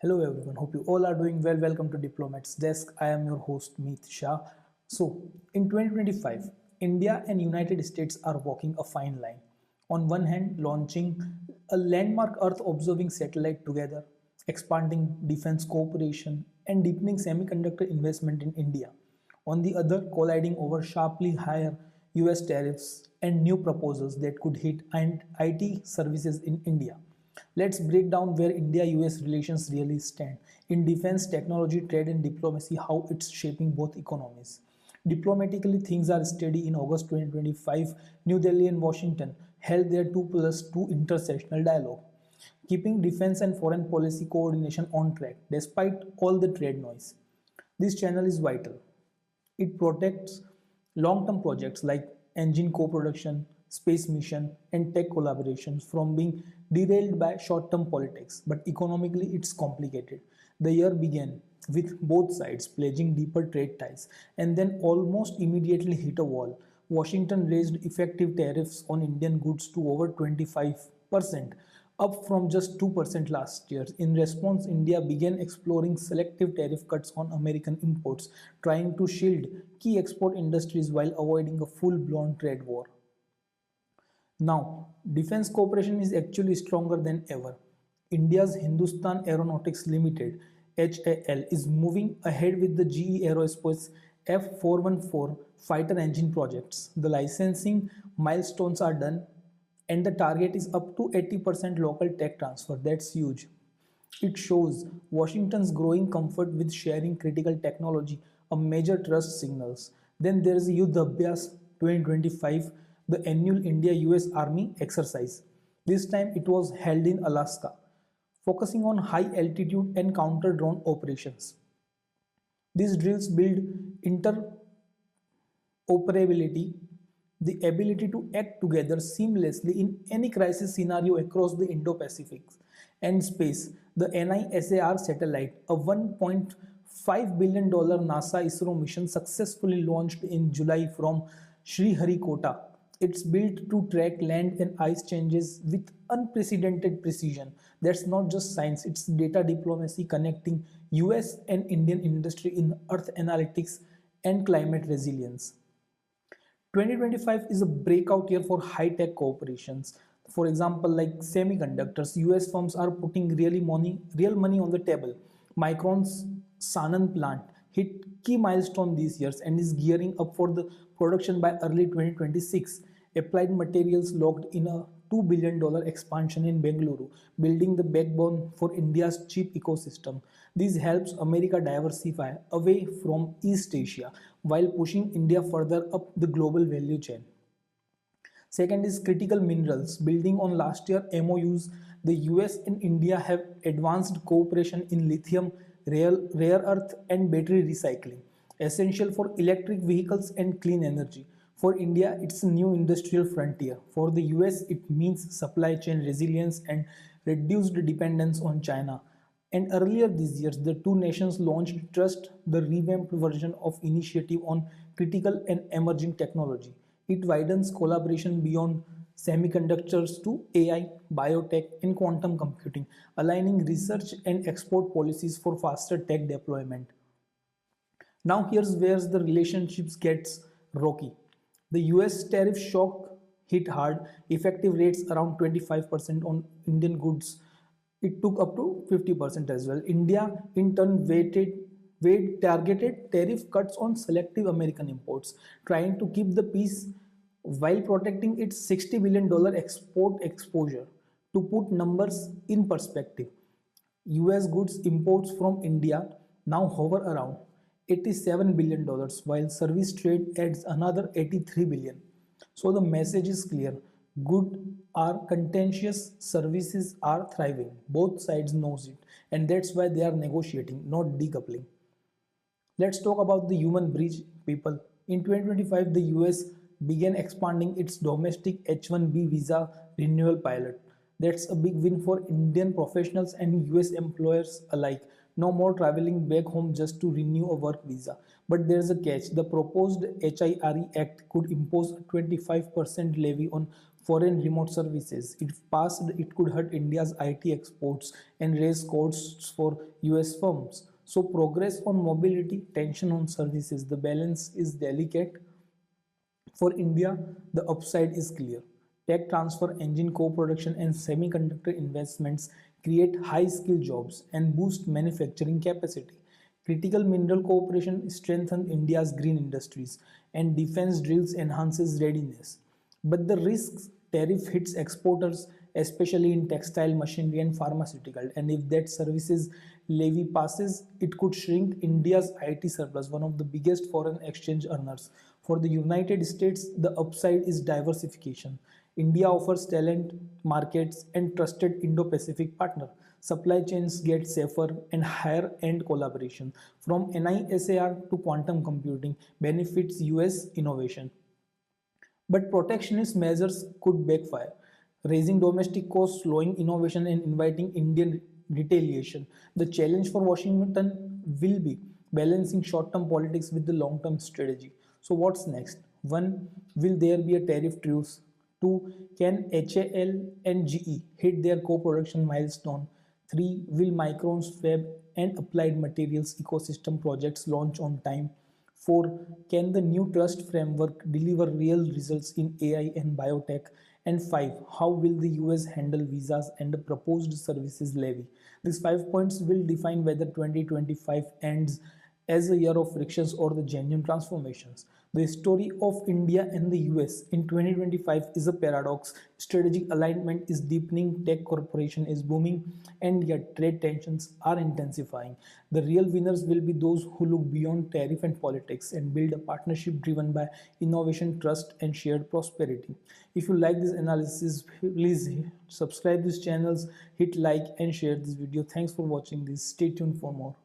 Hello everyone, hope you all are doing well. Welcome to Diplomats Desk. I am your host Meet Shah. So, in 2025, India and United States are walking a fine line. On one hand, launching a landmark Earth observing satellite together, expanding defense cooperation, and deepening semiconductor investment in India. On the other, colliding over sharply higher US tariffs and new proposals that could hit IT services in India. Let's break down where India US relations really stand in defense, technology, trade, and diplomacy, how it's shaping both economies. Diplomatically, things are steady. In August 2025, New Delhi and Washington held their 2+2 intersessional dialogue, keeping defense and foreign policy coordination on track despite all the trade noise. This channel is vital. It protects long-term projects like engine co-production, space mission, and tech collaborations from being derailed by short-term politics. But economically, it's complicated. The year began with both sides pledging deeper trade ties and then almost immediately hit a wall. Washington raised effective tariffs on Indian goods to over 25%, up from just 2% last year. In response, India began exploring selective tariff cuts on American imports, trying to shield key export industries while avoiding a full-blown trade war. Now, defense cooperation is actually stronger than ever. India's Hindustan Aeronautics Limited (HAL) is moving ahead with the GE Aerospace F414 fighter engine projects. The licensing milestones are done and the target is up to 80% local tech transfer. That's huge. It shows Washington's growing comfort with sharing critical technology, a major trust signals. Then there is Yuddh Abhyas 2025, the annual India-US Army exercise. This time it was held in Alaska, focusing on high altitude and counter drone operations. These drills build interoperability, the ability to act together seamlessly in any crisis scenario across the Indo-Pacific. And space, the NISAR satellite, a $1.5 billion NASA ISRO mission successfully launched in July from Sriharikota. It's built to track land and ice changes with unprecedented precision. That's not just science, it's data diplomacy connecting US and Indian industry in earth analytics and climate resilience. 2025 is a breakout year for high-tech corporations. For example, like semiconductors, US firms are putting real money on the table. Micron's Sanand plant hit key milestone these years and is gearing up for the production by early 2026. Applied Materials locked in a $2 billion expansion in Bengaluru, building the backbone for India's chip ecosystem. This helps America diversify away from East Asia while pushing India further up the global value chain. Second is critical minerals. Building on last year MOUs, the US and India have advanced cooperation in lithium, rare earth, and battery recycling, essential for electric vehicles and clean energy. For India, it's a new industrial frontier. For the US, it means supply chain resilience and reduced dependence on China. And earlier this year, the two nations launched Trust, the revamped version of initiative on critical and emerging technology. It widens collaboration beyond semiconductors to AI, biotech, and quantum computing, aligning research and export policies for faster tech deployment. Now here's where the relationships gets rocky. The US tariff shock hit hard, effective rates around 25% on Indian goods. It took up to 50% as well. India in turn weighed targeted tariff cuts on selective American imports, trying to keep the peace while protecting its $60 billion export exposure. To put numbers in perspective, US goods imports from India now hover around $87 billion, while service trade adds another $83 billion. So the message is clear. Goods are contentious, services are thriving. Both sides knows it, and that's why they are negotiating, not decoupling. Let's talk about the human bridge, people. In 2025, the US began expanding its domestic H-1B visa renewal pilot. That's a big win for Indian professionals and US employers alike. No more traveling back home just to renew a work visa. But there's a catch. The proposed HIRE Act could impose a 25% levy on foreign remote services. If passed, it could hurt India's IT exports and raise costs for US firms. So, progress on mobility, tension on services. The balance is delicate. For India, the upside is clear. Tech transfer, engine co-production, and semiconductor investments create high-skill jobs and boost manufacturing capacity. Critical mineral cooperation strengthens India's green industries, and defense drills enhances readiness. But the risks tariff hits exporters, especially in textile, machinery, and pharmaceutical. And if that services levy passes, it could shrink India's IT surplus, one of the biggest foreign exchange earners. For the United States, the upside is diversification. India offers talent, markets, and trusted Indo-Pacific partner. Supply chains get safer and higher end collaboration. From NISAR to quantum computing benefits US innovation. But protectionist measures could backfire, raising domestic costs, slowing innovation, and inviting Indian retaliation. The challenge for Washington will be balancing short term politics with the long term strategy. So, what's next? 1. Will there be a tariff truce? 2. Can HAL and GE hit their co production milestone? 3. Will Micron's fab and applied materials ecosystem projects launch on time? 4. Can the new trust framework deliver real results in AI and biotech? And 5. How will the US handle visas and the proposed services levy? These 5 points will define whether 2025 ends as a year of frictions or the genuine transformations. The story of India and the US in 2025 is a paradox. Strategic alignment is deepening, tech corporation is booming, and yet trade tensions are intensifying. The real winners will be those who look beyond tariff and politics and build a partnership driven by innovation, trust, and shared prosperity. If you like this analysis, please subscribe these channels, hit like and share this video. Thanks for watching this. Stay tuned for more.